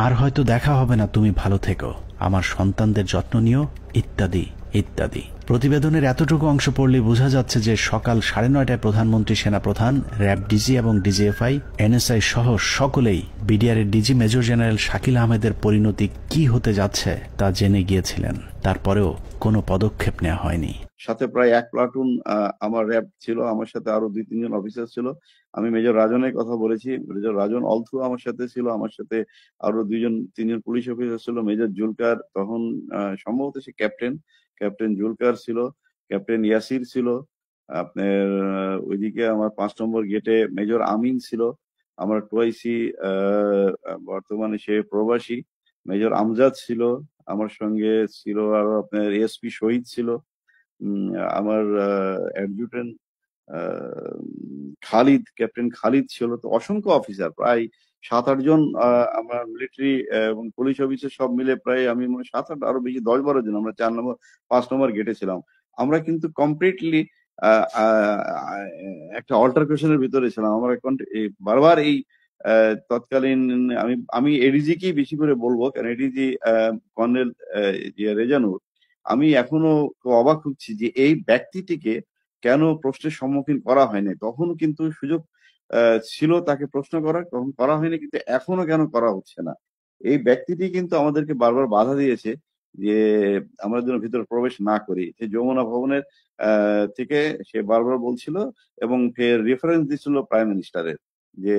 আর হয়তো দেখা হবে না, তুমি ভালো থেকো, আমার সন্তানদের যত্ন নিও, ইত্যাদি ইত্যাদি। প্রতিবেদনের এতটুকু অংশ পড়লে বোঝা যাচ্ছে যে সকাল 9:30টায় প্রধানমন্ত্রী, সেনাপ্রধান, র্যাব ডিজি এবং ডিজিএফআই, এনএসআই সহ সকলেই বিডিআর এর ডিজি মেজর জেনারেল শাকিল আহমেদের পরিণতি কি হতে যাচ্ছে তা জেনে গিয়েছিলেন। তারপরেও কোনো পদক্ষেপ নেওয়া হয়নি। সাথে প্রায় 1 প্লাটুন আমার র্যাব ছিল, আমার সাথে আরো 2-3 জন অফিসার ছিল। আমি মেজর রাজনের কথা বলেছি, মেজর রাজন অলথু আমার সাথে ছিল, আমার সাথে আরো 2-3 জন পুলিশ অফিসার ছিল। মেজর জুলকার তখন সম্ভবত সে ক্যাপ্টেন জুলকার ছিল, ক্যাপ্টেন ইয়াসির ছিল। আপনার ওইদিকে আমার 5 নম্বর গেটে মেজর আমিন ছিল, আমার টুয়াইসি, বর্তমানে সে প্রবাসী। মেজর আমজাদ ছিল, আমার সঙ্গে ছিল আরো আপনার এসপি শহীদ ছিল, আমার অ্যাডজুটেন্ট খালিদ, ক্যাপ্টেন খালিদ ছিল। তো অসংখ্য অফিসার, প্রায় 7-8 জন আমার মিলিটারি এবং পুলিশ অফিসার সব মিলে প্রায় আমি মনে হয় 7-8 আরো বেশি 10-12 জন আমরা 4 নম্বর 5 নম্বর গেটে ছিলাম। আমরা কিন্তু কমপ্লিটলি একটা অল্টারকেশনের ভিতরে ছিলাম। আমরা বারবার এই তৎকালীন আমি এডিজিকেই বেশি করে বলবো, কারণ এডিজি কর্নেল রেজানুর, আমি এখনো অবাক হচ্ছি যে এই ব্যক্তিটিকে কেন প্রশ্নের সম্মুখীন করা হয়নি। তখন কিন্তু সুযোগ ছিল তাকে প্রশ্ন করার, তখন করা হয়নি, কিন্তু এখনো কেন করা হচ্ছে না। এই ব্যক্তিটি কিন্তু আমাদেরকে বারবার বাধা দিয়েছে যে আমরা যেন ভিতরে প্রবেশ না করি। সে যমুনা ভবনের থেকে সে বারবার বলছিল এবং রেফারেন্স দিচ্ছিল প্রাইম মিনিস্টারের, যে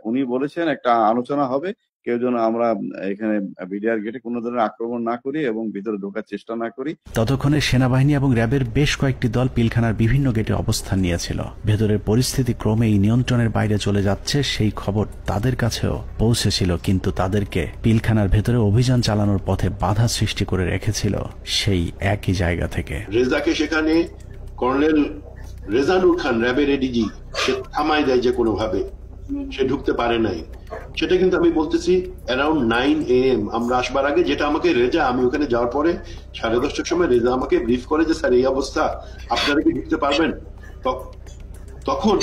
উনি বলেছেন একটা আলোচনা হবে, কেউ যেন আমরা এখানে বিডিআর গেটে কোনো ধরনের আক্রমণ না করি এবং ভিতরে ঢোকার চেষ্টা না করি। ততক্ষণে সেনাবাহিনী এবং র্যাবের বেশ কয়েকটি দল পিলখানার বিভিন্ন গেটে অবস্থান নিয়েছিল। ভেতরের পরিস্থিতি ক্রমেই নিয়ন্ত্রণের বাইরে চলে যাচ্ছে সেই খবর তাদের কাছেও পৌঁছেছিল, কিন্তু তাদেরকে পিলখানার ভেতরে অভিযান চালানোর পথে বাধা সৃষ্টি করে রেখেছিল সেই একই জায়গা থেকে। রেজাকে সেখানে কর্নেল রেজানুর খান, র্যাবের এডিজি, সে থামায় দেয় যে কোনোভাবে, সে ঢুকতে পারে নাই। সেটা কিন্তু আমি বলতেছি অ্যারাউন্ড 9 AM আমরা আসবার আগে, যেটা আমাকে রেজা, আমি ওখানে যাওয়ার পরে 10:30টার সময় রেজা আমাকে ব্রিফ করে যে স্যার এই অবস্থা, আপনারা কি ঢুকতে পারবেন? তখন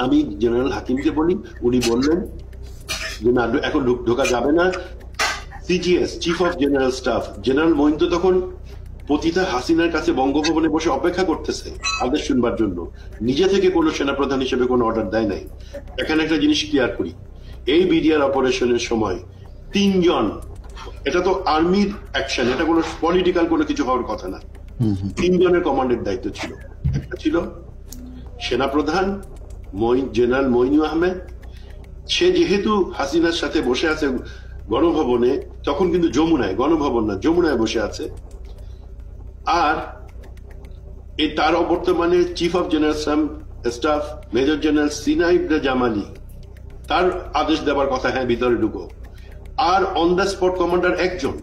আমি জেনারেল হাকিমকে বলি, উনি বললেন যে না, এখন ঢোকা যাবে না। CGS, chief of general staff, general Moin তো তখন পতিতা হাসিনার কাছে বঙ্গভবনে বসে অপেক্ষা করতেছে আদেশ শুনবার জন্য, নিজে থেকে কোনো সেনাপ্রধান হিসেবে কোনো অর্ডার দেয় নাই। এখানে একটা জিনিস ক্লিয়ার করি, এই বিডিআর অপারেশনের সময় 3 জন, এটা তো আর্মির অ্যাকশন, এটা কোনো পলিটিক্যাল কোনো কিছু হওয়ার কথা না, 3 জনের কমান্ডের দায়িত্ব ছিল। একটা ছিল সেনাপ্রধান জেনারেল মইনু আহমেদ, সে যেহেতু হাসিনার সাথে বসে আছে গণভবনে, তখন কিন্তু যমুনায়, গণভবন না যমুনায় বসে আছে। আর তার বর্তমানে chief of general staff major general Sinai Jamali, তার আদেশ দেওয়ার কথা, হ্যাঁ ভিতরে ঢুকো। আর অন দ্য স্পট কমান্ডার একজন।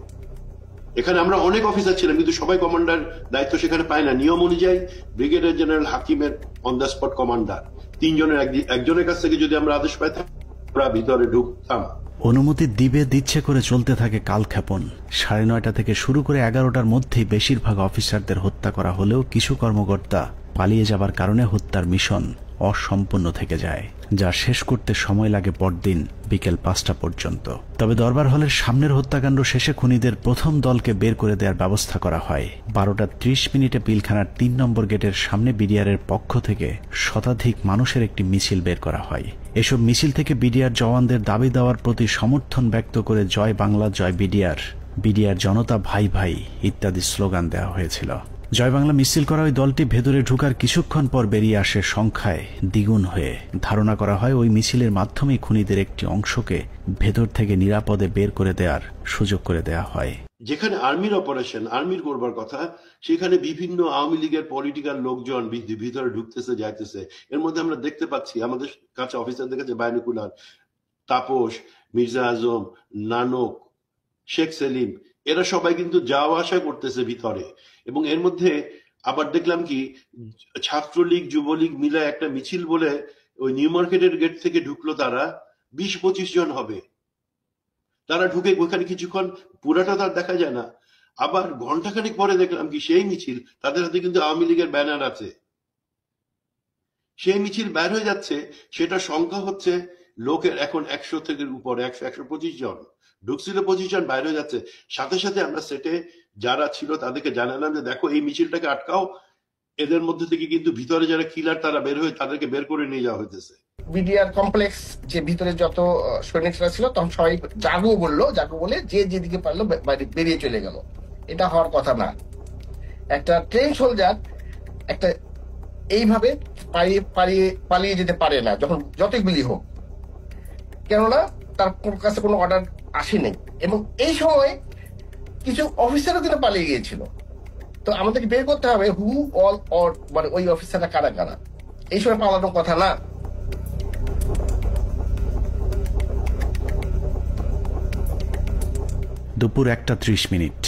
এখানে আমরা অনেক অফিসার ছিলাম, কিন্তু সবাই কমান্ডার দায়িত্ব সেখানে পায় না। নিয়ম অনুযায়ী ব্রিগেডিয়ার জেনারেল হাকিমের অন দ্য স্পট কমান্ডার, 3 জনের একজনের কাছ থেকে যদি আমরা আদেশ পাইতাম আমরা ভিতরে ঢুকতাম। অনুমতি দিচ্ছে করে চলতে থাকে কালক্ষেপণ। 9:30 থেকে শুরু করে 11টার মধ্যেই বেশিরভাগ অফিসারদের হত্যা করা হলেও কিছু কর্মকর্তা পালিয়ে যাবার কারণে হত্যার মিশন অসম্পূর্ণ থেকে যায়, যা শেষ করতে সময় লাগে পরদিন বিকেল 5টা পর্যন্ত। তবে দরবার হলের সামনের হত্যাকাণ্ড শেষে খুনিদের প্রথম দলকে বের করে দেওয়ার ব্যবস্থা করা হয়। 12:30 পিলখানার 3 নম্বর গেটের সামনে বিডিআরের পক্ষ থেকে শতাধিক মানুষের একটি মিছিল বের করা হয়। এসব মিছিল থেকে বিডিআর জওয়ানদের দাবি দেওয়ার প্রতি সমর্থন ব্যক্ত করে জয় বাংলা, জয় বিডিআর, বিডিআর জনতা ভাই ভাই ইত্যাদি স্লোগান দেওয়া হয়েছিল। জয় বাংলা মিছিল করা ওই দলটি ভেতরে ঢুকার কিছুক্ষণ পর বেরিয়ে আসে সংখ্যায় দ্বিগুণ হয়ে। ধারণা করা হয় ওই মিছিলের মাধ্যমেই খুনিদের একটি অংশকে ভেতর থেকে নিরাপদে বের করে দেওয়ার সুযোগ করে দেওয়া হয়। যেখানে আর্মির অপারেশন, আর্মির করবার কথা, সেখানে বিভিন্ন আওয়ামী লীগের পলিটিক্যাল লোকজন ভিতরে ঢুকতেছে যাইতেছে। এর মধ্যে আমরা দেখতে পাচ্ছি আমাদের কাছে অফিসারদের কাছে বাইনকুলার, তাপস, মির্জা আজম, নানক, শেখ সেলিম, এরা সবাই কিন্তু যাওয়া আসা করতেছে ভিতরে। এবং এর মধ্যে আবার দেখলাম কি, ছাত্রলীগ যুবলীগ মিলে একটা মিছিল বলে ওই নিউ মার্কেটের গেট থেকে ঢুকলো, তারা 20-25 জন হবে। তারা ঢুকে ওখানে কিছুক্ষণ, পুরাটা তার দেখা যায় না। আবার ঘন্টাখানেক পরে দেখলাম কি সেই মিছিল, তাদের হাতে কিন্তু আওয়ামী লীগের ব্যানার আছে। সেই মিছিল বের হয়ে যাচ্ছে, সেটা সংখ্যা হচ্ছে লোকের এখন 100 থেকে উপরে, 100-125 জন। ঢুকছিল পজিশন, বাইরে হয়ে যাচ্ছে। সাথে সাথে আমরা সেটে যারা ছিল তাদেরকে জানালাম যে দেখো এই মিছিলটাকে আটকাও, এদের মধ্যে থেকে কিন্তু ভিতরে যারা কিলার তারা বের হয়ে তাদেরকে বের করে নিয়ে যাওয়া হইতেছে। বিডিআর কমপ্লেক্স যে ভিতরে যত সৈনিকরা ছিল তখন সবাই জাগো বলে যে যেদিকে পারলো বেরিয়ে চলে গেল। এটা হওয়ার কথা না। একটা ট্রেন সোলজার একটা এইভাবে পালিয়ে যেতে পারে না, যখন যতই গুলি হোক, কেননা তার কাছে কোনো অর্ডার আসেনি। এবং এই সময় কিছু অফিসারও কিন্তু পালিয়ে গিয়েছিল। তো আমাদেরকে বের করতে হবে হু অল অর, মানে ওই অফিসাররা কারা কারা। এই সময় পালানোর কথা না। দুপুর 1:30।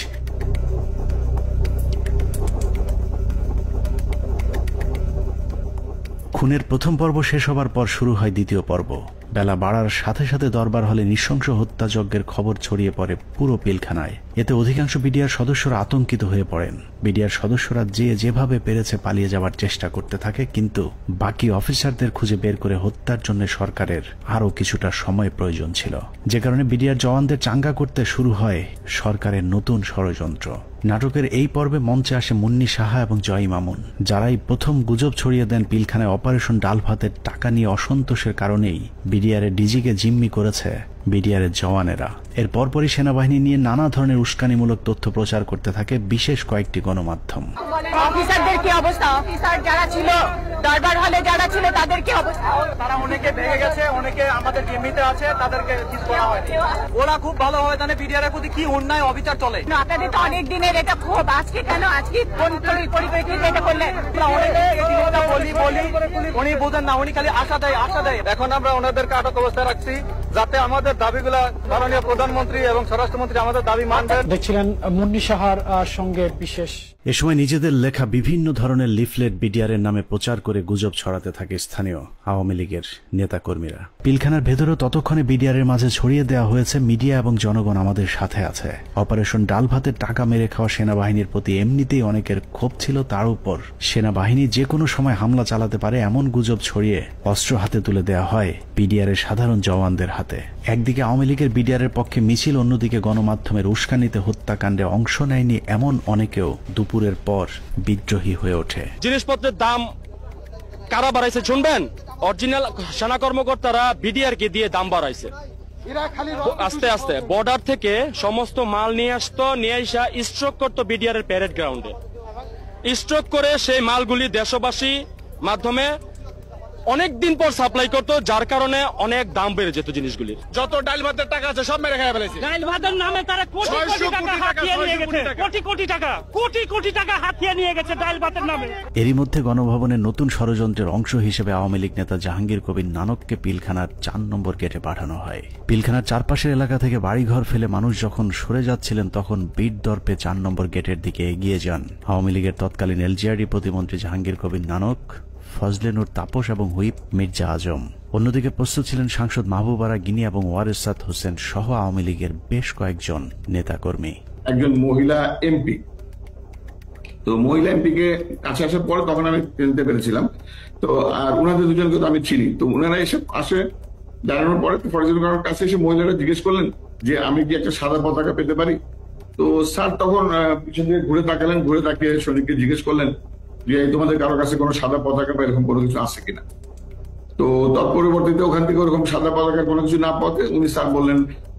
খুনের প্রথম পর্ব শেষ হবার পর শুরু হয় দ্বিতীয় পর্ব। বেলা বাড়ার সাথে সাথে দরবার হলে নৃশংস হত্যাযজ্ঞের খবর ছড়িয়ে পড়ে পুরো পিলখানায়। এতে অধিকাংশ বিডিআর সদস্যরা আতঙ্কিত হয়ে পড়েন। বিডিআর সদস্যরা যে যেভাবে পেরেছে পালিয়ে যাওয়ার চেষ্টা করতে থাকে, কিন্তু বাকি অফিসারদের খুঁজে বের করে হত্যার জন্য সরকারের আরও কিছুটা সময় প্রয়োজন ছিল, যে কারণে বিডিআর জওয়ানদের চাঙ্গা করতে শুরু হয় সরকারের নতুন ষড়যন্ত্র। নাটকের এই পর্বে মঞ্চে আসে মুন্নি সাহা এবং জয় মামুন, যারাই প্রথম গুজব ছড়িয়ে দেন পিলখানায় অপারেশন ডাল ভাতের টাকা নিয়ে অসন্তোষের কারণেই বিডিআর ডিজিকে জিম্মি করেছে বিডিআর জওয়ানেরা। এর পরপরই সেনাবাহিনী নিয়ে নানা ধরনের উস্কানিমূলক তথ্য প্রচার করতে থাকে বিশেষ কয়েকটি গণমাধ্যম। অফিসারদের কি অবস্থা, অফিসার যারা ছিল দরবার হলে যারা ছিল তাদের কি অবস্থা? তারা অনেকে ভেঙে গেছে, অনেকে আমাদের জিম্মিতে আছে, তাদেরকে কিছু করা হয়নি। ওরা খুব ভালোভাবে জানে বিডিআর এর প্রতি কি অন্যায় অবিচার চলে। আপনাদের তো অনেক দিনের এটা ক্ষোভ, আজকে কেন আজকে পরিপ্রেক্ষিতে এটা করলেন? উনি বোঝেন না, উনি খালি আশা দেয়। এখন আমরা ওনাদেরকে আটক অবস্থায় রাখছি যাতে আমাদের দাবিগুলা মাননীয় প্রধানমন্ত্রী এবং স্বরাষ্ট্রমন্ত্রী আমাদের দাবি মানবেন। দেখছিলেন মুন্নি সাহার সঙ্গে বিশেষ। এ সময় নিজেদের লেখা বিভিন্ন ধরনের লিফলেট বিডিআর এর নামে প্রচার করে গুজব ছড়াতে থাকে স্থানীয় আওয়ামী লীগের নেতাকর্মীরা। পিলখানার ভেতরেও ততক্ষণে বিডিআর এর মাঝে ছড়িয়ে দেওয়া হয়েছে মিডিয়া এবং জনগণ আমাদের সাথে আছে। অপারেশন ডাল ভাতের টাকা মেরে খাওয়া সেনাবাহিনীর প্রতি এমনিতেই অনেকের ক্ষোভ ছিল, তার উপর সেনাবাহিনী যে কোনো সময় হামলা চালাতে পারে এমন গুজব ছড়িয়ে অস্ত্র হাতে তুলে দেওয়া হয় বিডিআর এর সাধারণ জওয়ানদের হাতে। একদিকে আওয়ামী লীগের বিডিআর এর পক্ষে মিছিল, অন্যদিকে গণমাধ্যমের উস্কানিতে হত্যাকাণ্ডে অংশ নেয়নি এমন অনেকেও দুপুরের পর বিদ্রোহী হয়ে ওঠে। জিনিসপত্রের দাম কারা বাড়াইছে শুনবেন? অরিজিনাল সেনা কর্মকর্তারা বিডিআর কে দিয়ে দাম বাড়াইছে। আস্তে আস্তে বর্ডার থেকে সমস্ত মাল নিয়ে আসতো, নিয়ে আসা স্ট্রোক করতো বিডিআর এর প্যারেড গ্রাউন্ডে। স্ট্রোক করে সেই মালগুলি দেশবাসী মাধ্যমে অনেক দিন পর সাপ্লাই করতো, যার কারণে অনেক দাম বেড়ে যেত জিনিসগুলির। যত ডাল ভাতের টাকা আছে সব মেরে খেয়ে ফেলেছে। ডাল ভাতের নামে তারা কোটি কোটি টাকা হাতিয়ে নিয়ে গেছে, কোটি টাকা হাতিয়ে নিয়ে গেছে ডাল ভাতের নামে। এরই মধ্যে গণভবনের নতুন ষড়যন্ত্রের অংশ হিসেবে আওয়ামী লীগ নেতা জাহাঙ্গীর কবির নানককে পিলখানার 4 নম্বর গেটে পাঠানো হয়। পিলখানার চারপাশের এলাকা থেকে বাড়িঘর ফেলে মানুষ যখন সরে যাচ্ছিলেন, তখন বীর দর্পে 4 নম্বর গেটের দিকে এগিয়ে যান আওয়ামী লীগের তৎকালীন এলজিআরডি প্রতিমন্ত্রী জাহাঙ্গীর কবির নানক, ফজলে নূর তাপস এবং হুইপ মির্জা আজম। অন্যদিকে প্রস্তুত ছিলেন সাংসদ মাহবুবারা গিনি এবং ওয়ারেসাত হোসেন সহ আওয়ামী লীগের বেশ কয়েকজন নেতাকর্মী। একজন মহিলা এমপি, তো মহিলা এমপি কে কাছে আসার পরে তখন আমি চিনতে পেরেছিলাম। তো আর ওনাদের দুজনকে তো আমি চিনি। তো ওনারা এসে আসে দাঁড়ানোর পরে ফরজুল কারোর কাছে এসে মহিলারা জিজ্ঞেস করলেন যে আমি কি একটা সাদা পতাকা পেতে পারি? তো স্যার তখন পিছন দিকে ঘুরে তাকালেন, ঘুরে তাকিয়ে সৈনিককে জিজ্ঞেস করলেন যে তোমাদের কারো কাছে কোনো সাদা পতাকা বা এরকম কোনো কিছু আছে কিনা। তো তৎপরবর্তীতে ওখান থেকে ওরকম সাদা পতাকা কোনো কিছু না পাওয়াতে উনি স্যার বললেন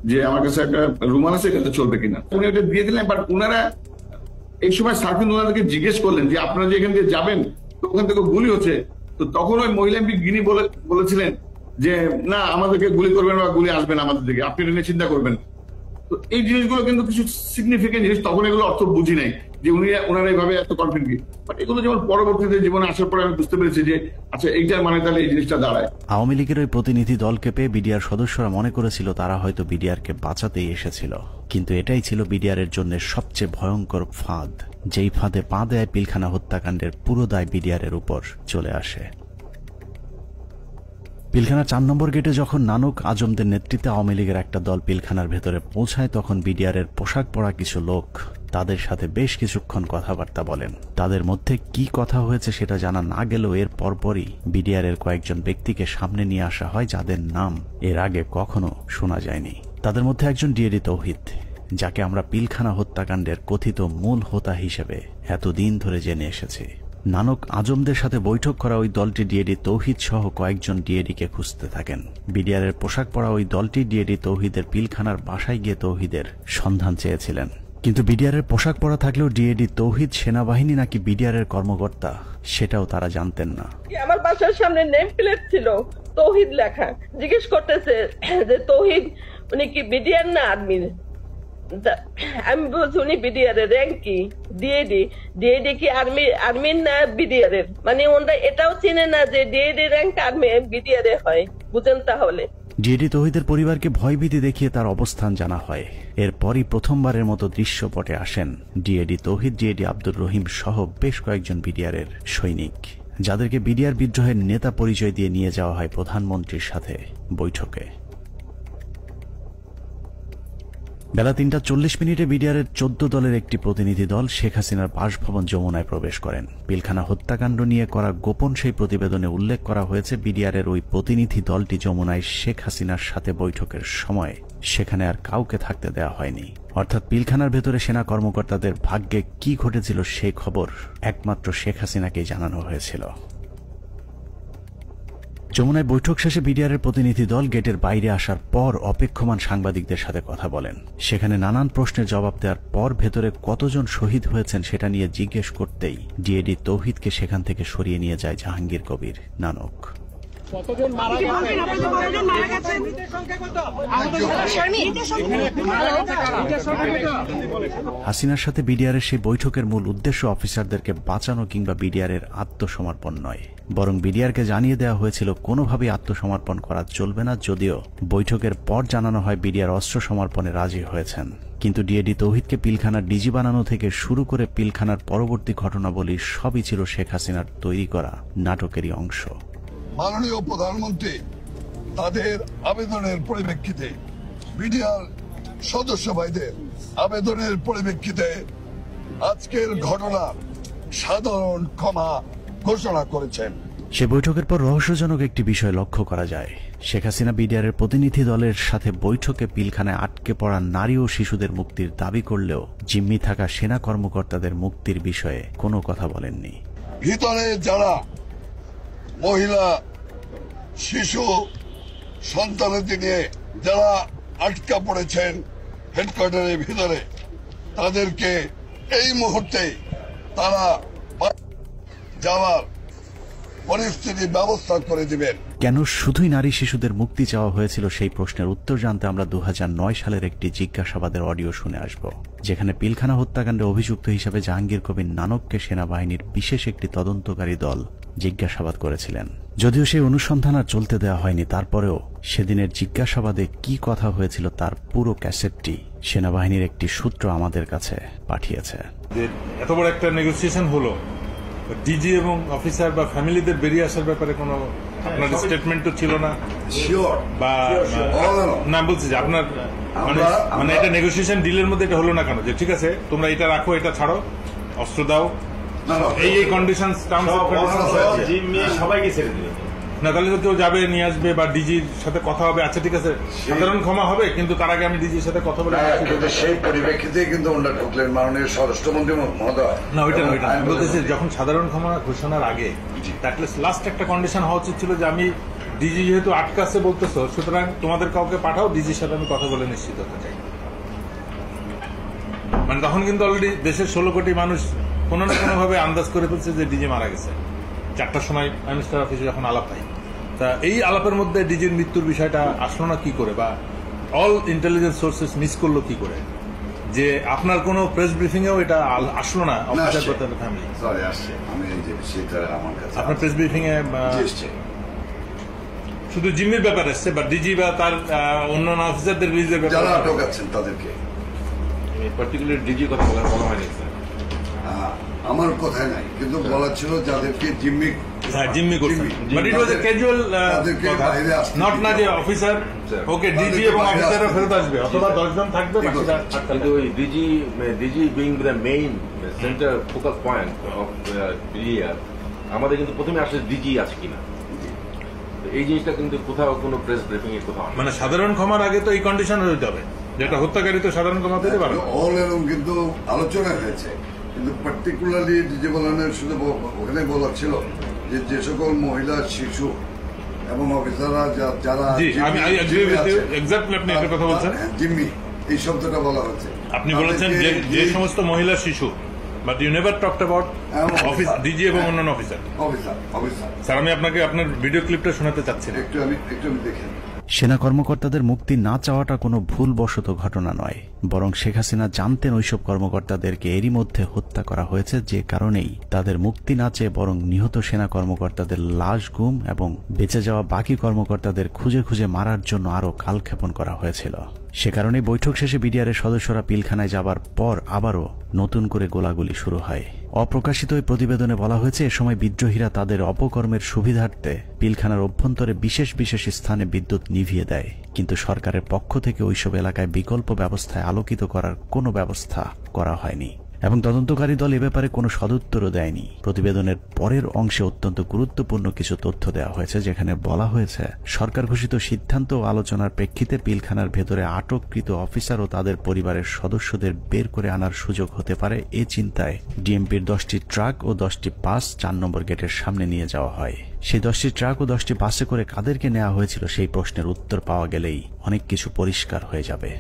যে আমার কাছে একটা রুমাল আছে, এটাতে চলবে কিনা। উনি ওটা দিয়ে দিলেন। বাট ওনারা এই সময় স্যার কিন্তু ওনাদেরকে জিজ্ঞেস করলেন যে আপনারা যে এখান দিয়ে যাবেন, তো ওখান থেকে গুলি হচ্ছে। তো তখন ওই মহিলা এমপি গিনি বলেছিলেন যে না, আমাদেরকে গুলি করবেন বা গুলি আসবেন আমাদের দিকে, আপনি এটা নিয়ে চিন্তা করবেন। তো এই জিনিসগুলো কিন্তু কিছু সিগনিফিকেন্ট জিনিস, তখন এগুলো অর্থ বুঝি নাই যে ওনারা এইভাবে এত কনফিডেন্ট। বাট এগুলো যেমন পরবর্তীতে জীবনে আসার পরে আমি বুঝতে পেরেছি যে আচ্ছা এইটার মানে তাহলে এই জিনিসটা দাঁড়ায়। আওয়ামী লীগের ওই প্রতিনিধি দলকে পেয়ে বিডিআর সদস্যরা মনে করেছিল তারা হয়তো বিডিআর কে বাঁচাতেই এসেছিল, কিন্তু এটাই ছিল বিডিআর এর জন্য সবচেয়ে ভয়ঙ্কর ফাঁদ, যেই ফাঁদে পা দেয় পিলখানা হত্যাকাণ্ডের পুরো দায় বিডিআর এর উপর চলে আসে। পিলখানার 4 নম্বর গেটে যখন নানক আজমদের নেতৃত্বে আওয়ামী লীগের একটা দল পিলখানার ভেতরে পৌঁছায়, তখন বিডিআর এর পোশাক পরা কিছু লোক তাদের সাথে বেশ কিছুক্ষণ কথাবার্তা বলেন। তাদের মধ্যে কি কথা হয়েছে সেটা জানা না গেলেও এর পরপরই বিডিআর এর কয়েকজন ব্যক্তিকে সামনে নিয়ে আসা হয় যাদের নাম এর আগে কখনো শোনা যায়নি। তাদের মধ্যে একজন ডিএডি তৌহিদ, যাকে আমরা পিলখানা হত্যাকাণ্ডের কথিত মূল হোতা হিসেবে এতদিন ধরে জেনে এসেছি। নানক আজমদের সাথে বৈঠক করা ওই দলটি ডিএডি তৌহিদ সহ কয়েকজন ডিএডিকে খুঁজতে থাকেন। বিডিআরের পোশাক পরা ওই দলটি ডিএডি তৌহিদের পিলখানার বাসায় গিয়ে তৌহিদের সন্ধান চেয়েছিলেন। কিন্তু বিডিআরের পোশাক পরা থাকলেও ডিএডি তৌহিদ সেনাবাহিনী নাকি বিডিআরের কর্মকর্তা সেটাও তারা জানতেন না। আমার বাসার সামনে নেম প্লেট ছিল তৌহিদ লেখা। জিজ্ঞেস করতেছে যে তৌহিদ উনি কি বিডিআর না আর্মির? আমি বলছি উনি বিডিআর এর। র্যাঙ্ক কি? ডিএডি। ডিএডি কি আর্মির না বিডিআর এর? মানে ওনারা এটাও চিনে না যে ডিএডি র্যাঙ্ক আর্মি বিডিআর এ হয়। বুঝেন তাহলে। ডিএডি তৌহিদের পরিবারকে ভয়ভীতি দেখিয়ে তার অবস্থান জানা হয়। এরপরই প্রথমবারের মতো দৃশ্যপটে আসেন ডিএডি তৌহিদ, ডিএডি আব্দুর রহিম সহ বেশ কয়েকজন বিডিআরের সৈনিক, যাদেরকে বিডিআর বিদ্রোহের নেতা পরিচয় দিয়ে নিয়ে যাওয়া হয় প্রধানমন্ত্রীর সাথে বৈঠকে। বেলা 3:40 বিডিআরের 14 দলের একটি প্রতিনিধি দল শেখ হাসিনার বাসভবন যমুনায় প্রবেশ করেন। পিলখানা হত্যাকাণ্ড নিয়ে করা গোপন সেই প্রতিবেদনে উল্লেখ করা হয়েছে, বিডিআরের ওই প্রতিনিধি দলটি যমুনায় শেখ হাসিনার সাথে বৈঠকের সময় সেখানে আর কাউকে থাকতে দেওয়া হয়নি। অর্থাৎ পিলখানার ভেতরে সেনা কর্মকর্তাদের ভাগ্যে কি ঘটেছিল সেই খবর একমাত্র শেখ হাসিনাকেই জানানো হয়েছিল। যমুনায় বৈঠক শেষে বিডিআরের প্রতিনিধি দল গেটের বাইরে আসার পর অপেক্ষমান সাংবাদিকদের সাথে কথা বলেন। সেখানে নানান প্রশ্নের জবাব দেওয়ার পর ভেতরে কতজন শহীদ হয়েছেন সেটা নিয়ে জিজ্ঞেস করতেই ডিএডি তৌহিদকে সেখান থেকে সরিয়ে নিয়ে যায় জাহাঙ্গীর কবির নানক। হাসিনার সাথে বিডিআরের সেই বৈঠকের মূল উদ্দেশ্য অফিসারদেরকে বাঁচানো কিংবা বিডিআরের আত্মসমর্পণ নয়, বরং বিডিআরকে জানিয়ে দেওয়া হয়েছিল কোনোভাবেই আত্মসমর্পণ করা চলবে না। যদিও বৈঠকের পর জানানো হয় বিডিআর অস্ত্র সমর্পণে রাজি হয়েছেন, কিন্তু ডিএডি তৌহিদকে পিলখানার ডিজি বানানো থেকে শুরু করে পিলখানার পরবর্তী ঘটনাবলী সবই ছিল শেখ হাসিনার তৈরি করা নাটকেরই অংশ। মাননীয় প্রধানমন্ত্রী তাদের আবেদনের পরিপ্রেক্ষিতে, বিডিআর সদস্য ভাইদের আবেদনের পরিপ্রেক্ষিতে আজকের ঘটনার সাধারণ ক্ষমা ঘোষণা করেছেন। সে বৈঠকের পর রহস্যজনক একটি বিষয় লক্ষ্য করা যায়। শেখ হাসিনা বিডিআরের প্রতিনিধি দলের সাথে বৈঠকে পিলখানায় আটকে পড়া নারী ও শিশুদের মুক্তির দাবি করলেও জিম্মি থাকা সেনা কর্মকর্তাদের মুক্তির বিষয়ে কোনো কথা বলেননি। ভিতরে যারা মহিলা, শিশু, সন্তানাদি নিয়ে যারা আটকা পড়েছেন হেডকোয়ার্টারের ভিতরে, তাদেরকে এই মুহূর্তে তারা যাওয়ার পরিস্থিতি ব্যবস্থা করে দিবেন। কেন শুধুই নারী শিশুদের মুক্তি চাওয়া হয়েছিল সেই প্রশ্নের উত্তর জানতে আমরা 2009 সালের একটি জিজ্ঞাসাবাদের অডিও শুনে আসব, যেখানে পিলখানা হত্যাকাণ্ডে অভিযুক্ত হিসেবে জাহাঙ্গীর কবির নানককে সেনাবাহিনীর বিশেষ একটি তদন্তকারী দল জিজ্ঞাসাবাদ করেছিলেন। যদিও সেই অনুসন্ধান আর চলতে দেওয়া হয়নি, তারপরেও সেদিনের জিজ্ঞাসাবাদে কি কথা হয়েছিল তার পুরো ক্যাসেটটি সেনাবাহিনীর একটি সূত্র আমাদের কাছে পাঠিয়েছে। এত বড় একটা নেগোসিয়েশন হলো, ডিজি এবং অফিসার বা ফ্যামিলিদের বেরিয়ে আসার ব্যাপারে কোনো আপনার স্টেটমেন্টও ছিল না, বা না বলছি যে আপনার মানে এটা নেগোসিয়েশন ডিলের মধ্যে এটা হলো না কেন, যে ঠিক আছে তোমরা এটা রাখো, এটা ছাড়ো, অস্ত্র দাও, এই কন্ডিশন সবাইকে ছেড়ে দিল না, তাহলে তো কেউ যাবে নিয়ে আসবে বা ডিজির সাথে কথা হবে, আচ্ছা ঠিক আছে সাধারণ ক্ষমা হবে, কিন্তু তার আগে আমি ডিজির সাথে কথা বলে সেই পরিপ্রেক্ষিতে কিন্তু ওনারা ঢুকলেন মাননীয় স্বরাষ্ট্রমন্ত্রী মহোদয়। না ওইটা আমি বলতেছি যখন সাধারণ ক্ষমা ঘোষণার আগে লাস্ট একটা কন্ডিশন হওয়া উচিত ছিল যে আমি ডিজি যেহেতু আটকাছে বলতেছো, সুতরাং তোমাদের কাউকে পাঠাও, ডিজির সাথে আমি কথা বলে নিশ্চিত হতে চাই। মানে তখন কিন্তু অলরেডি দেশের 16 কোটি মানুষ কোনো না কোনো ভাবে আন্দাজ করে ফেলছে যে ডিজি মারা গেছে। 4টার সময় প্রাইম মিনিস্টার অফিসে যখন আলাপ হয়, তা এই আলাপের মধ্যে ডিজির মৃত্যুর বিষয়টা আসলো না কি করে, বা অল ইন্টেলিজেন্স সোর্সেস মিস করলো কি করে, যে আপনার কোনো প্রেস ব্রিফিং এও এটা আসলো না অফিসার ফ্যামিলি? আপনার প্রেস ব্রিফিং এ শুধু জিম্মির ব্যাপার আসছে, বা ডিজি বা তার অন্যান্য অফিসারদের রিলিজের ব্যাপারে আটক আছেন তাদেরকে পার্টিকুলার ডিজি কথা বলা হয়নি। আমার কথাই নাই, কিন্তু বলা ছিল যাদেরকে জিম্মি করছেন, but it was A casual not না যে অফিসার ওকে ডিজি এবং অফিসাররা ফেরত আসবে অথবা 10 জন থাকবে, কিন্তু ওই DG being the main centre focus point of BDR, আমাদের কিন্তু প্রথমে আসলে ডিজি আছে কিনা, এই জিনিসটা কিন্তু কোথাও কোনো প্রেস ব্রিফিং এ কোথাও মানে সাধারণ ক্ষমার আগে তো এই কন্ডিশন হইতে হবে, যেটা হত্যাকারী তো সাধারণ ক্ষমা পেতে পারে। অল এরকম কিন্তু আলোচনা হয়েছে, কিন্তু পার্টিকুলারলি যে বলানের শুধু ওখানে বলা ছিল যে সকল মহিলা, শিশু এবং অফিসাররা যারা জিম্মি এই শব্দটা বলা হচ্ছে। আপনি বলেছেন যে সমস্ত মহিলা, শিশু, but you never talked about office DG এবং অন্যান্য অফিসার। স্যার আমি আপনাকে আপনার ভিডিও ক্লিপটা শোনাতে চাচ্ছি, একটু আমি দেখেন। সেনা কর্মকর্তাদের মুক্তি না চাওয়াটা কোনো ভুলবশত ঘটনা নয়, বরং শেখ হাসিনা জানতেন ওইসব কর্মকর্তাদেরকে এরই মধ্যে হত্যা করা হয়েছে, যে কারণেই তাদের মুক্তি না চেয়ে বরং নিহত সেনা কর্মকর্তাদের লাশ গুম এবং বেঁচে যাওয়া বাকি কর্মকর্তাদের খুঁজে খুঁজে মারার জন্য আরও কালক্ষেপণ করা হয়েছিল। সে কারণে বৈঠক শেষে বিডিআরের সদস্যরা পিলখানায় যাবার পর আবারও নতুন করে গোলাগুলি শুরু হয়। অপ্রকাশিত ওই প্রতিবেদনে বলা হয়েছে, এ সময় বিদ্রোহীরা তাদের অপকর্মের সুবিধার্থে পিলখানার অভ্যন্তরে বিশেষ বিশেষ স্থানে বিদ্যুৎ নিভিয়ে দেয়, কিন্তু সরকারের পক্ষ থেকে ওইসব এলাকায় বিকল্প ব্যবস্থায় আলোকিত করার কোনো ব্যবস্থা করা হয়নি এবং তদন্তকারী দল এ ব্যাপারে কোনো সদুত্তরও দেয়নি। প্রতিবেদনের পরের অংশে অত্যন্ত গুরুত্বপূর্ণ কিছু তথ্য দেওয়া হয়েছে, যেখানে বলা হয়েছে সরকার ঘোষিত সিদ্ধান্ত ও আলোচনার প্রেক্ষিতে পিলখানার ভেতরে আটককৃত অফিসার ও তাদের পরিবারের সদস্যদের বের করে আনার সুযোগ হতে পারে, এ চিন্তায় ডিএমপির 10টি ট্রাক ও 10টি বাস 4 নম্বর গেটের সামনে নিয়ে যাওয়া হয়। সেই 10টি ট্রাক ও 10টি বাসে করে কাদেরকে নেওয়া হয়েছিল সেই প্রশ্নের উত্তর পাওয়া গেলেই অনেক কিছু পরিষ্কার হয়ে যাবে।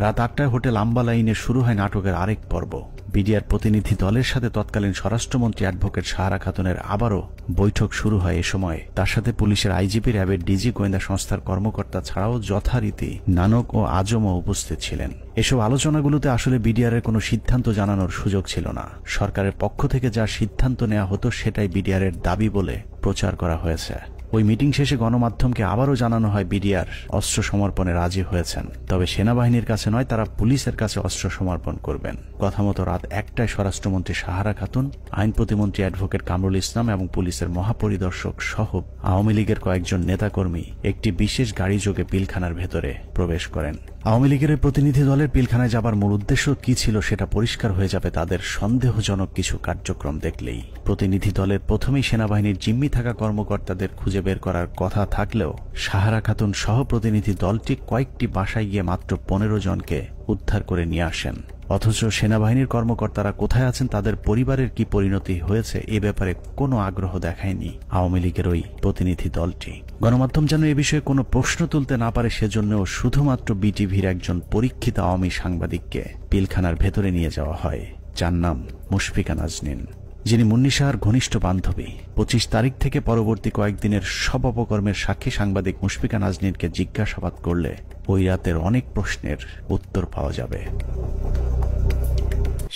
রাত 8টায় হোটেল আম্বালাইনে শুরু হয় নাটকের আরেক পর্ব। বিডিআর প্রতিনিধি দলের সাথে তৎকালীন স্বরাষ্ট্রমন্ত্রী অ্যাডভোকেট সাহারা খাতুনের আবারও বৈঠক শুরু হয়। এ সময় তার সাথে পুলিশের আইজিপি, র্যাবের ডিজি, গোয়েন্দা সংস্থার কর্মকর্তা ছাড়াও যথারীতি নানক ও আজমও উপস্থিত ছিলেন। এসব আলোচনাগুলোতে আসলে বিডিআরের কোনো সিদ্ধান্ত জানানোর সুযোগ ছিল না। সরকারের পক্ষ থেকে যা সিদ্ধান্ত নেওয়া হতো সেটাই বিডিআরের দাবি বলে প্রচার করা হয়েছে। ওই মিটিং শেষে গণমাধ্যমকে আবারও জানানো হয় বিডিআর অস্ত্র সমর্পণে রাজি হয়েছেন, তবে সেনাবাহিনীর কাছে নয়, তারা পুলিশের কাছে অস্ত্র সমর্পণ করবেন। কথা মতো রাত 1টায় স্বরাষ্ট্রমন্ত্রী সাহারা খাতুন, আইন প্রতিমন্ত্রী অ্যাডভোকেট কামরুল ইসলাম এবং পুলিশের মহাপরিদর্শক সহ আওয়ামী লীগের কয়েকজন নেতাকর্মী একটি বিশেষ গাড়ি যোগে পিলখানার ভেতরে প্রবেশ করেন। আওয়ামী লীগের প্রতিনিধি দলের পিলখানায় যাবার মূল উদ্দেশ্য কি ছিল সেটা পরিষ্কার হয়ে যাবে তাদের সন্দেহজনক কিছু কার্যক্রম দেখলেই। প্রতিনিধি দলের প্রথমেই সেনাবাহিনীর জিম্মি থাকা কর্মকর্তাদের খুঁজে বের করার কথা থাকলেও সাহারা খাতুন সহ প্রতিনিধি দলটি কয়েকটি বাসায় গিয়ে মাত্র 15 জনকে উদ্ধার করে নিয়ে আসেন। অথচ সেনাবাহিনীর কর্মকর্তারা কোথায় আছেন, তাদের পরিবারের কি পরিণতি হয়েছে, এ ব্যাপারে কোনো আগ্রহ দেখায়নি আওয়ামী লীগের ওই প্রতিনিধি দলটি। গণমাধ্যম যেন এ বিষয়ে কোনো প্রশ্ন তুলতে না পারে সেজন্যও শুধুমাত্র বিটিভির একজন পরীক্ষিত আওয়ামী সাংবাদিককে পিলখানার ভেতরে নিয়ে যাওয়া হয়, যার নাম মুশফিকা নাজনীন, যিনি মুন্নী শাহর ঘনিষ্ঠ বান্ধবী। 25 তারিখ থেকে পরবর্তী কয়েকদিনের সব অপকর্মের সাক্ষী সাংবাদিক মুশফিকা নাজনীনকে জিজ্ঞাসাবাদ করলে ওই রাতের অনেক প্রশ্নের উত্তর পাওয়া যাবে।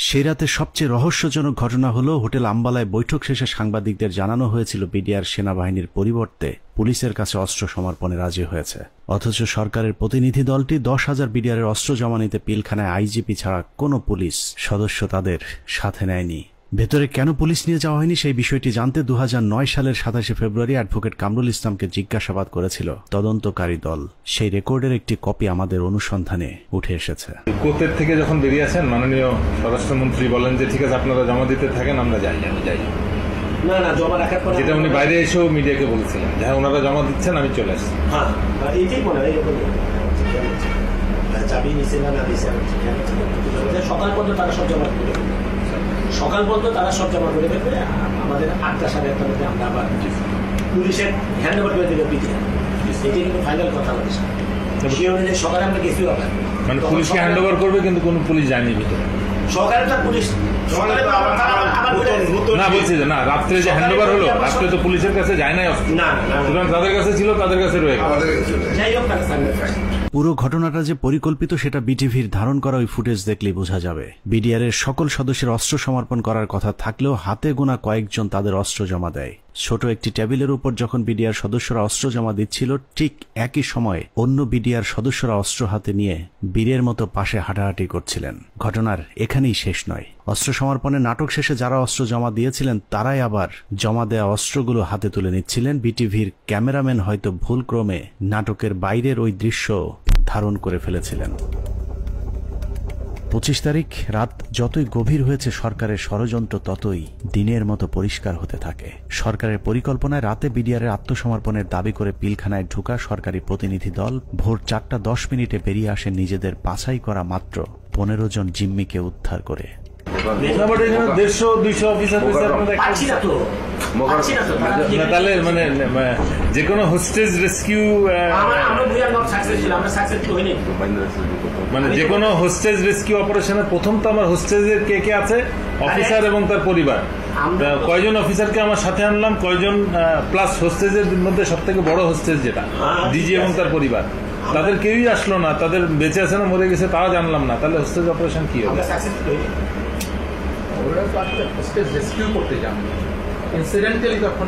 সেই রাতে সবচেয়ে রহস্যজনক ঘটনা হলো, হোটেল আম্বালায় বৈঠক শেষে সাংবাদিকদের জানানো হয়েছিল বিডিআর সেনাবাহিনীর পরিবর্তে পুলিশের কাছে অস্ত্র সমর্পণে রাজি হয়েছে। অথচ সরকারের প্রতিনিধি দলটি 10,000 বিডিআরের অস্ত্র জমা নিতে পিলখানায় আইজিপি ছাড়া কোনো পুলিশ সদস্য তাদের সাথে নেয়নি। ভেতরে কেন পুলিশ নিয়ে যাওয়া হয়নি সেই বিষয়টি জানতে 2009 সালের 27 ফেব্রুয়ারি অ্যাডভোকেট কামরুল ইসলামকে জিজ্ঞাসাবাদ করেছিল তদন্তকারী দল। সেই রেকর্ডের একটি কপি আমাদের অনুসন্ধানে উঠে এসেছে। কোর্টের থেকে যখন বেরিয়ে আসেন মাননীয় স্বরাষ্ট্রমন্ত্রী বলেন যে ঠিক আছে আপনারা জমা দিতে থাকেন, আমরা যাই। না জমা রাখার পরে যেটা উনি বাইরে এসেও মিডিয়াকে বলেছিলেন, হ্যাঁ ওনারা জমা দিচ্ছেন, আমি চলে আসছি। হ্যাঁ এইটাই মনে হয় চাবি নিচে না দিচ্ছে, সকাল পর্যন্ত তারা সব জমা করে দেবে, সকাল পর্যন্ত তারা সব জমা করে দেবে। আমাদের 8টা সাড়ে 8টার মধ্যে আমরা আবার পুলিশের হ্যান্ড ওভার করে দেবে পিটিআর। এটি কিন্তু ফাইনাল কথা বলেছে, সেই অনুযায়ী সকালে আমরা গেছি। মানে পুলিশকে হ্যান্ড ওভার করবে, কিন্তু কোনো পুলিশ যায়নি ভিতরে। সকালে পুলিশ না বলছি যে না, রাত্রে যে হ্যান্ড ওভার হলো, রাত্রে তো পুলিশের কাছে যায় নাই অস্ত্র, সুতরাং তাদের কাছে ছিল, তাদের কাছে রয়ে গেল। যাই হোক, পুরো ঘটনাটা যে পরিকল্পিত সেটা বিটিভির ধারণ করা ওই ফুটেজ দেখলেই বোঝা যাবে। বিডিআরের সকল সদস্যের অস্ত্র সমর্পণ করার কথা থাকলেও হাতে গোনা কয়েকজন তাদের অস্ত্র জমা দেয়। ছোট একটি টেবিলের উপর যখন বিডিআর সদস্যরা অস্ত্র জমা দিচ্ছিল, ঠিক একই সময় অন্য বিডিআর সদস্যরা অস্ত্র হাতে নিয়ে বীরের মতো পাশে হাঁটাহাঁটি করছিলেন। ঘটনার এখানেই শেষ নয়। অস্ত্র সমর্পণের নাটক শেষে যারা অস্ত্র জমা দিয়েছিলেন তারাই আবার জমা দেয়া অস্ত্রগুলো হাতে তুলে নিচ্ছিলেন। বিটিভির ক্যামেরাম্যান হয়তো ভুলক্রমে নাটকের বাইরের ওই দৃশ্য ধারণ করে ফেলেছিলেন। 25 তারিখ রাত যতই গভীর হয়েছে সরকারের ষড়যন্ত্র ততই দিনের মতো পরিষ্কার হতে থাকে। সরকারের পরিকল্পনায় রাতে বিডিআরের আত্মসমর্পণের দাবি করে পিলখানায় ঢোকা সরকারি প্রতিনিধি দল ভোর 4:10 বেরিয়ে আসে নিজেদের বাছাই করা মাত্র 15 জন জিম্মিকে উদ্ধার করে। তাহলে মানে যে কোনো হোস্টেজ রেস্কিউ মানে যে কোনো হোস্টেজ রেস্কিউ অপারেশনের প্রথম তো আমার হোস্টেজের কে কে আছে, অফিসার এবং তার পরিবার। কয়জন অফিসারকে আমার সাথে আনলাম, কয়জন প্লাস হোস্টেজের মধ্যে সব থেকে বড় হোস্টেজ যেটা ডিজি এবং তার পরিবার, তাদের কেউই আসলো না। তাদের বেঁচে আছে না মরে গেছে তাও জানলাম না। তাহলে হোস্টেজ অপারেশন কি হবে? রেস্কিউ করতে যান, ইনসিডেন্টালি তখন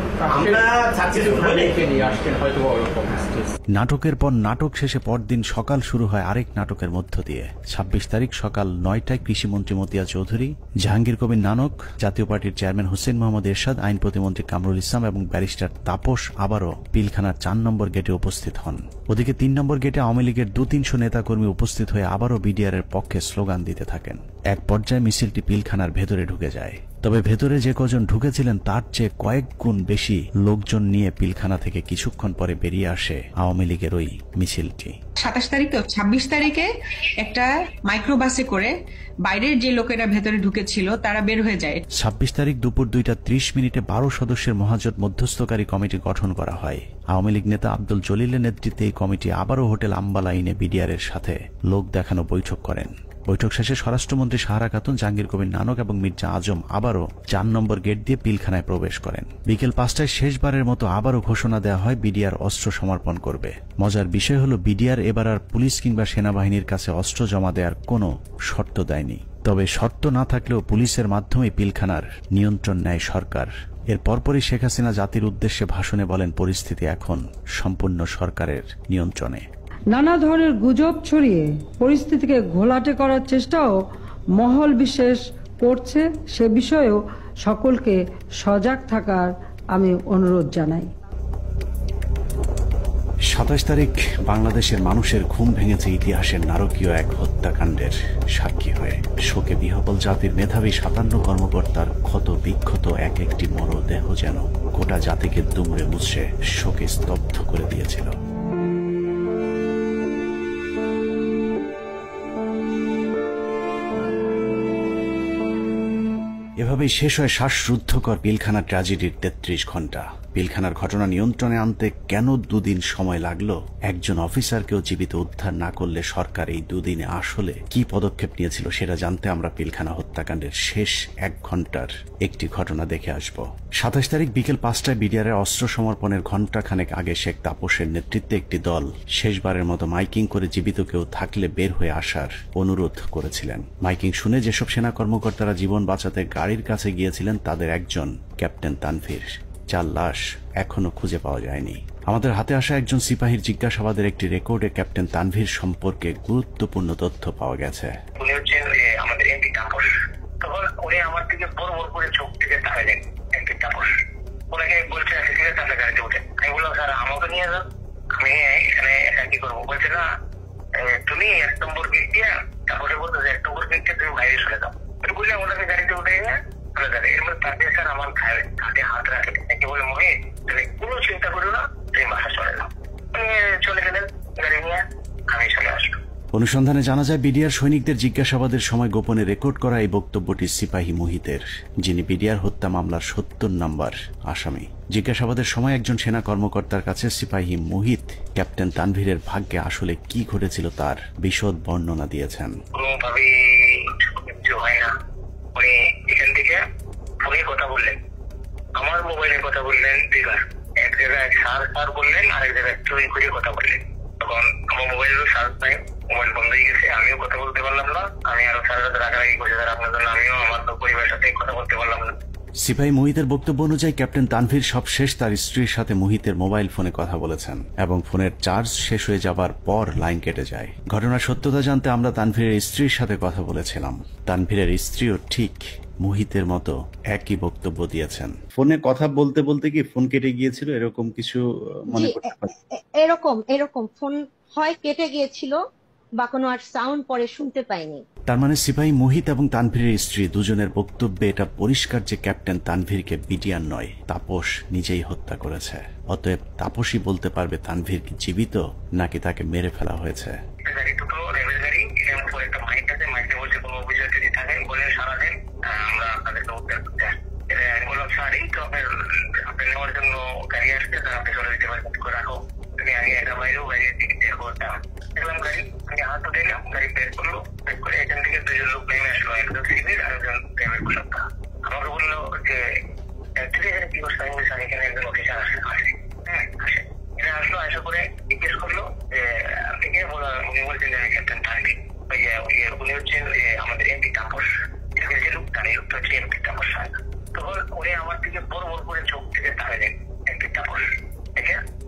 নাটকের পর নাটক শেষে পরদিন সকাল শুরু হয় আরেক নাটকের মধ্য দিয়ে। 26 তারিখ সকাল 9টায় কৃষিমন্ত্রী মতিয়া চৌধুরী, জাহাঙ্গীর কবির নানক, জাতীয় পার্টির চেয়ারম্যান হোসেন মোহাম্মদ এরশাদ, আইন প্রতিমন্ত্রী কামরুল ইসলাম এবং ব্যারিস্টার তাপস আবারও পিলখানার 4 নম্বর গেটে উপস্থিত হন। ওদিকে 3 নম্বর গেটে আওয়ামী লীগের 200-300 নেতাকর্মী উপস্থিত হয়ে আবারও বিডিআরের পক্ষে স্লোগান দিতে থাকেন। এক পর্যায়ে মিছিলটি পিলখানার ভেতরে ঢুকে যায়। তবে ভেতরে যে কজন ঢুকেছিলেন তার চেয়ে কয়েক গুণ বেশি লোকজন নিয়ে পিলখানা থেকে কিছুক্ষণ পরে বেরিয়ে আসে আওয়ামী লীগের ওই মিছিলটি। 27 তারিখ তো 26 তারিখে একটা মাইক্রোবাসে করে বাইরের যে লোকেরা ভেতরে ঢুকেছিল তারা বের হয়ে যায়। 26 তারিখ দুপুর 2:30 12 সদস্যের মহাজোট মধ্যস্থকারী কমিটি গঠন করা হয়। আওয়ামী লীগ নেতা আব্দুল জলিলের নেতৃত্বে এই কমিটি আবারও হোটেল আম্বালা ইনে বিডিআরের সাথে লোক দেখানো বৈঠক করেন। বৈঠক শেষে স্বরাষ্ট্রমন্ত্রী সাহারা খাতুন, জাহাঙ্গীর কবির নানক এবং মির্জা আজম আবারও 4 নম্বর গেট দিয়ে পিলখানায় প্রবেশ করেন। বিকেল 5টায় শেষবারের মতো আবারও ঘোষণা দেওয়া হয় বিডিআর অস্ত্র সমর্পণ করবে। মজার বিষয় হলো বিডিআর এবার আর পুলিশ কিংবা সেনাবাহিনীর কাছে অস্ত্র জমা দেওয়ার কোনো শর্ত দেয়নি। তবে শর্ত না থাকলেও পুলিশের মাধ্যমে পিলখানার নিয়ন্ত্রণ নেয় সরকার। এর পরপরই শেখ হাসিনা জাতির উদ্দেশ্যে ভাষণে বলেন, পরিস্থিতি এখন সম্পূর্ণ সরকারের নিয়ন্ত্রণে। নানা ধরনের গুজব ছড়িয়ে পরিস্থিতিকে ঘোলাটে করার চেষ্টাও মহল বিশেষ করছে, সে বিষয়েও সকলকে সজাগ থাকার আমি অনুরোধ জানাই। 27 তারিখ বাংলাদেশের মানুষের ঘুম ভেঙেছে ইতিহাসের নারকীয় এক হত্যাকাণ্ডের সাক্ষী হয়ে। শোকে বিহ্বল জাতির মেধাবী 57 কর্মকর্তার ক্ষত বিক্ষত এক একটি মরদেহ যেন গোটা জাতিকে দুমড়ে মুছড়ে শোকে স্তব্ধ করে দিয়েছিল। এভাবেই শেষ হয় শ্বাসরুদ্ধকর পিলখানা ট্র্যাজেডির 33 ঘন্টা। পিলখানার ঘটনা নিয়ন্ত্রণে আনতে কেন 2 দিন সময় লাগলো? একজন অফিসারকেও জীবিত উদ্ধার না করলে সরকার এই 2 দিনে আসলে কি পদক্ষেপ নিয়েছিল সেটা জানতে আমরা পিলখানা হত্যাকাণ্ডের শেষ 1 ঘন্টার একটি ঘটনা দেখে আসব। 27 তারিখ বিকেল 5টায় বিডিআরের অস্ত্র সমর্পণের ঘণ্টাখানেক আগে শেখ তাপসের নেতৃত্বে একটি দল শেষবারের মতো মাইকিং করে জীবিত কেউ থাকলে বের হয়ে আসার অনুরোধ করেছিলেন। মাইকিং শুনে যেসব সেনা কর্মকর্তারা জীবন বাঁচাতে গাড়ির কাছে গিয়েছিলেন তাদের একজন ক্যাপ্টেন তানভীর, যার লাশ এখনো খুঁজে পাওয়া যায়নি। আমাদের হাতে আসা একজন সিপাহীর জিজ্ঞাসাবাদের একটি রেকর্ডে ক্যাপ্টেন তানভীর সম্পর্কে গুরুত্বপূর্ণ তথ্য পাওয়া গেছে। উনি হচ্ছেন আমাদের এমপি তাপস। তখন উনি আমার দিকে বড় বড় করে চোখ থেকে তাকালেন, এমপি তাপস। ওনাকে বলছে ঠিক আছে আপনি গাড়িতে উঠেন। আমি বললাম স্যার আমাকে নিয়ে যান, আমি এখানে একা কি করবো? বলছে না তুমি 1 নম্বর গেট দিয়া, তারপরে বলতো যে 1 নম্বর গেট দিয়ে তুমি বাইরে চলে যাও। বললে ওনাকে গাড়িতে উঠে চলে যাবে। এর মধ্যে তার স্যার আমার ঘাটে হাত রাখে বলে মহিত তুমি কোনো চিন্তা করো না, তুমি বাসা চলে যাও। চলে গেলেন গাড়ি নিয়ে, আমি চলে আসলো। অনুসন্ধানে জানা যায় বিডিআর সৈনিকদের জিজ্ঞাসাবাদের সময় গোপনে রেকর্ড করা এই বক্তব্যটি সিপাহী মুহিতের, যিনি বিডিআর হত্যা মামলার 70 নম্বর আসামি। জিজ্ঞাসাবাদের সময় একজন সেনা কর্মকর্তার কাছে সিপাহী মুহিত ক্যাপ্টেন তানভীরের ভাগ্যে আসলে কি ঘটেছিল তার বিশদ বর্ণনা দিয়েছেন। কোনোভাবেই কিছু হয় না। উনি এখান থেকে ফোনে কথা বললেন, আমার মোবাইলে কথা বললেন, এক জায়গায় সার বললেন, আরেক জায়গায় চুরি করে কথা বললেন। তখন আমার মোবাইলেরও সার্চ নাই, মোবাইল বন্ধ হয়ে গেছে, আমিও কথা বলতে পারলাম না। আমি আরো সারা রাত রাগারাগি করে আপনার জন্য আমিও আমার পরিবারের সাথে কথা বলতে পারলাম না। সিপাহী মুহিতের বক্তব্য অনুযায়ী ক্যাপ্টেন তানভীর সবশেষ তার স্ত্রীর সাথে মুহিতের মোবাইল ফোনে কথা বলেছেন এবং ফোনের চার্জ শেষ হয়ে যাবার পর লাইন কেটে যায়। ঘটনার সত্যতা জানতে আমরা তানভীরের স্ত্রীর সাথে কথা বলেছিলাম। তানভীরের স্ত্রীও ঠিক মুহিতের মতো একই বক্তব্য দিয়েছেন। ফোনে কথা বলতে বলতে কি ফোন কেটে গিয়েছিল, এরকম কিছু মনে করতে পারি? এরকম ফোন হয় কেটে গিয়েছিল, বা কোনো আর সাউন্ড পরে শুনতে পাইনি। তার মানে সিপাহী মোহিত এবং তানভীরের স্ত্রী দুজনের বক্তব্যে এটা পরিষ্কার যে ক্যাপ্টেন তানভীরকে বিডিআর নয়, তাপস নিজেই হত্যা করেছে। অতএব তাপসই বলতে পারবে তানভীর কি জীবিত নাকি তাকে মেরে ফেলা হয়েছে। আমাকে বললো যে কি করছো, আমি বলছি এখানে একজন অফিসার আসে, এরা আসলো, আসা করে জিজ্ঞেস করলো যে আপনি কে? উনি বলছেন যে আমি ক্যাপ্টেন তানভীর। উনি হচ্ছেন আমাদের এমপি তাপস, যে লোকটা এই লোকটা হচ্ছে এমপি তাপস সাহেব। তখন উনি আমার দিকে বড় বড় করে চোখ থেকে তাকালেন এমপি তাপস,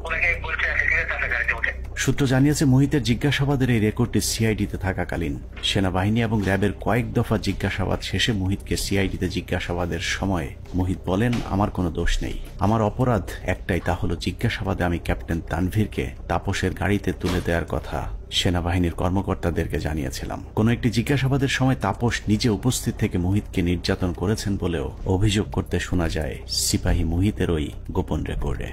ওনাকে বলছে তাহলে গাড়িতে উঠে। সূত্র জানিয়েছে মোহিতের জিজ্ঞাসাবাদের এই রেকর্ডটি সিআইডিতে থাকাকালীন সেনাবাহিনী এবং র্যাবের কয়েক দফা জিজ্ঞাসাবাদ শেষে মোহিতকে সিআইডিতে জিজ্ঞাসাবাদের সময় মোহিত বলেন, আমার কোনো দোষ নেই, আমার অপরাধ একটাই, তা হলো জিজ্ঞাসাবাদে আমি ক্যাপ্টেন তানভীরকে তাপসের গাড়িতে তুলে দেওয়ার কথা সেনাবাহিনীর কর্মকর্তাদেরকে জানিয়েছিলাম। কোন একটি জিজ্ঞাসাবাদের সময় তাপস নিজে উপস্থিত থেকে মোহিতকে নির্যাতন করেছেন বলেও অভিযোগ করতে শোনা যায় সিপাহী মোহিতের ওই গোপন রেকর্ডে।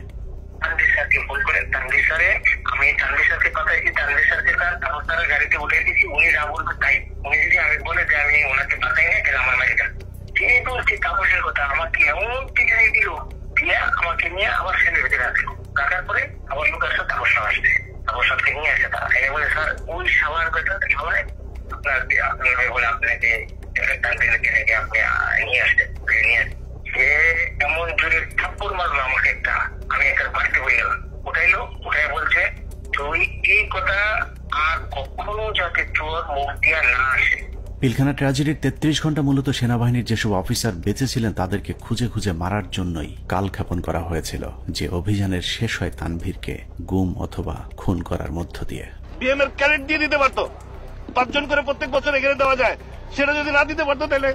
তানভীর স্যারকে ফোন করে, তানভীর স্যারে আমি তানভীর স্যারকে পাঠাইছি, তানভীর স্যারকে তাপস স্যারের গাড়িতে উঠে দিচ্ছি, উনি যা বলবেন তাই। উনি যদি আমি বলে যে আমি ওনাকে পাঠাই না, তাহলে আমার মারি যান। তিনি বলছি তাপসের কথা, আমাকে এমন টিকাই দিল, দিয়ে আমাকে নিয়ে আবার সেনের ভিতরে রাখলো। রাখার পরে আবার লোক আসলো, তাপস সাহেব আসছে, তাপস সাহেবকে নিয়ে আসে তারা। এনে বলে স্যার ওই সাবার কথা সবাই আপনার বলে আপনাকে তানভীরকে রেখে আপনি নিয়ে আসতে নিয়ে আসে। সে এমন জোরে থাপ্পড় মারলো আমাকে একটা, আমি একটা বাড়িতে হয়ে গেলাম। উঠাইলো, উঠাই বলছে তুই এই কথা আর কখনো যাতে তোর মুখ দিয়া না আসে। পিলখানা ট্র্যাজেডির ৩৩ ঘন্টা মূলত সেনাবাহিনীর যেসব অফিসার বেঁচে ছিলেন তাদেরকে খুঁজে খুঁজে মারার জন্যই কালক্ষেপণ করা হয়েছিল, যে অভিযানের শেষ হয় তানভীরকে গুম অথবা খুন করার মধ্য দিয়ে। বিএম এর ক্যারেট দিয়ে দিতে পারতো, 5 জন করে প্রত্যেক বছর এখানে দেওয়া যায়, সেটা যদি না দিতে পারতো তাহলে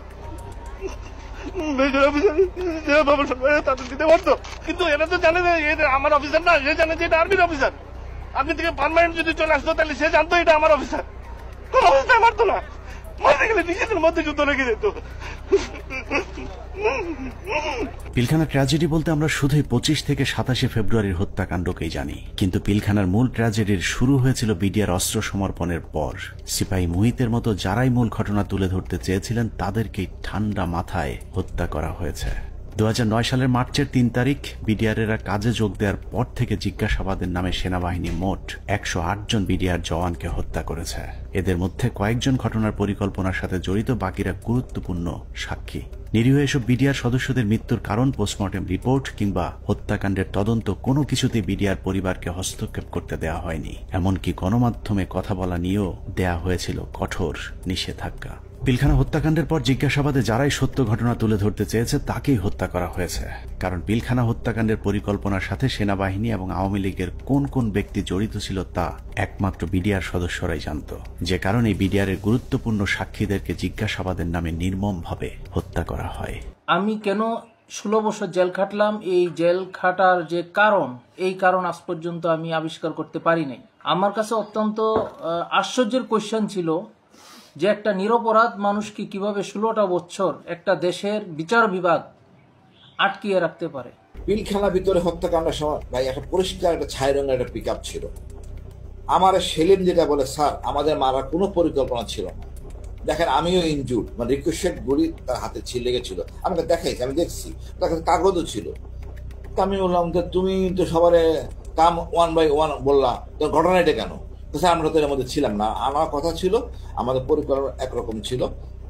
তাদের দিতে পারতো। কিন্তু এরা তো জানে যে আমার অফিসার না, সে জানে যে এটা আর্মির অফিসার। আপনি থেকে পার্মানেন্ট যদি চলে আসতো তাহলে সে জানতো এটা আমার অফিসার, কোন অবস্থায় মারতো না, মারতে গেলে নিজেদের মধ্যে যুদ্ধ লেগে যেত। পিলখানা ট্র্যাজেডি বলতে আমরা শুধুই 25 থেকে 27 ফেব্রুয়ারির হত্যাকাণ্ডকেই জানি, কিন্তু পিলখানার মূল ট্র্যাজেডির শুরু হয়েছিল বিডিআর অস্ত্র সমর্পণের পর। সিপাহী মোহিতের মতো যারাই মূল ঘটনা তুলে ধরতে চেয়েছিলেন তাদেরকেই ঠান্ডা মাথায় হত্যা করা হয়েছে। 2009 সালের মার্চের 3 তারিখ বিডিআরেরা কাজে যোগ দেওয়ার পর থেকে জিজ্ঞাসাবাদের নামে সেনাবাহিনী মোট 108 জন বিডিআর জওয়ানকে হত্যা করেছে। এদের মধ্যে কয়েকজন ঘটনার পরিকল্পনার সাথে জড়িত, বাকিরা গুরুত্বপূর্ণ সাক্ষী। নিরীহ এসব বিডিআর সদস্যদের মৃত্যুর কারণ, পোস্টমর্টেম রিপোর্ট কিংবা হত্যাকাণ্ডের তদন্ত কোনো কিছুতেই বিডিআর পরিবারকে হস্তক্ষেপ করতে দেওয়া হয়নি। এমনকি গণমাধ্যমে কথা বলা নিয়েও দেয়া হয়েছিল কঠোর নিষেধাজ্ঞা। পিলখানা হত্যাকাণ্ডের পর জিজ্ঞাসাবাদে যারাই সত্য ঘটনা তুলে ধরতে চেয়েছে তাকেই হত্যা করা হয়েছে, কারণ পিলখানা হত্যাকাণ্ডের পরিকল্পনার সাথে সেনাবাহিনী এবং আওয়ামী লীগের কোন কোন ব্যক্তি জড়িত ছিল তা একমাত্র বিডিআর সদস্যরাই জানত, যে কারণে বিডিআরের গুরুত্বপূর্ণ সাক্ষীদেরকে জিজ্ঞাসাবাদের নামে নির্মমভাবে হত্যা করা হয়। আমি কেন 16 বছর জেল খাটলাম, এই জেল খাটার যে কারণ, এই কারণ আজ পর্যন্ত আমি আবিষ্কার করতে পারি নাই। আমার কাছে অত্যন্ত আশ্চর্যের কোয়েশ্চেন ছিল যে একটা নিরপরাধ মানুষকে কিভাবে 16টা বছর একটা দেশের বিচার বিভাগ আটকিয়ে রাখতে পারে। পিলখানা ভিতরে হত্যাকাণ্ডের সময় ভাই একটা পরিষ্কার একটা ছাই রঙের একটা পিক আপ ছিল। আমার সেলিম যেটা বলে, স্যার আমাদের মারার কোনো পরিকল্পনা ছিল না, দেখেন আমিও ইনজুর্ড, মানে রিকোয়েস্টেড গুলি তার হাতে লেগেছিল, আমাকে দেখাইছি, আমি দেখছি, তার কাছে কাগজও ছিল। তা আমি বললাম যে তুমি তো সবার কাম 1 বাই 1 বললাম, তো ঘটনা এটা কেন? স্যার আমরা তো এর মধ্যে ছিলাম না, আমার কথা ছিল আমাদের পরিকল্পনা একরকম ছিল,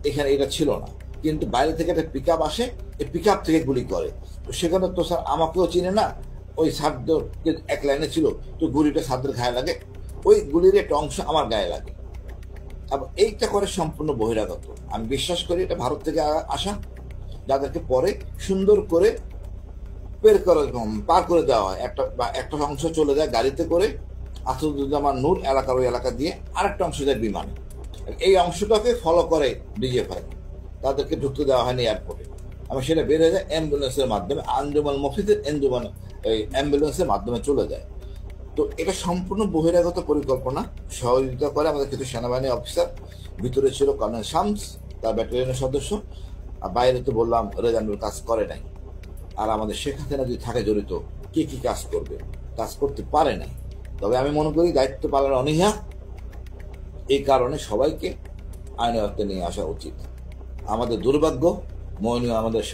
এখানে এটা ছিল না, কিন্তু বাইরে থেকে একটা পিক আপ আসে, এই পিক আপ থেকে গুলি করে, তো সেখানে তো স্যার আমাকেও চিনে না, ওই সাদ্দের এক লাইনে ছিল, তো গুলিটা সাদ্দের গায়ে লাগে, ওই গুলির একটা অংশ আমার গায়ে লাগে। এবং এইটা করে সম্পূর্ণ বহিরাগত, আমি বিশ্বাস করি এটা ভারত থেকে আসা, যাদেরকে পরে সুন্দর করে পার করে দেওয়া হয়, একটা অংশ চলে যায় গাড়িতে করে আসাদুজ্জামান নূর এলাকার ওই এলাকা দিয়ে, আরেকটা অংশ যায় বিমানে। এই অংশটাকে ফলো করে ডিজিএফআই, তাদেরকে ঢুকতে দেওয়া হয়নি এয়ারপোর্টে, এবং সেটা বের হয়ে যায় অ্যাম্বুলেন্সের মাধ্যমে, আঞ্জুমান মফিজের অ্যাম্বুলেন্সের মাধ্যমে চলে যায়। তো এটা সম্পূর্ণ বহিরাগত পরিকল্পনা, সহযোগিতা করে আমাদের কিছু সেনাবাহিনী অফিসার। ভিতরে ছিল কর্নেল শামস, তার ব্যাটালিয়নের সদস্য, আর বাইরে তো বললাম রেজানুর কাজ করে নাই। আর আমাদের শেখ হাসিনা যদি থাকে জড়িত, কে কি কাজ করবে? কাজ করতে পারে নাই। তবে আমি মনে করি দায়িত্ব পালনের অনীহা, এই কারণে সবাইকে আইনের আওতায় নিয়ে আসা উচিত। আমাদের দুর্ভাগ্য, মইনুল আমাদের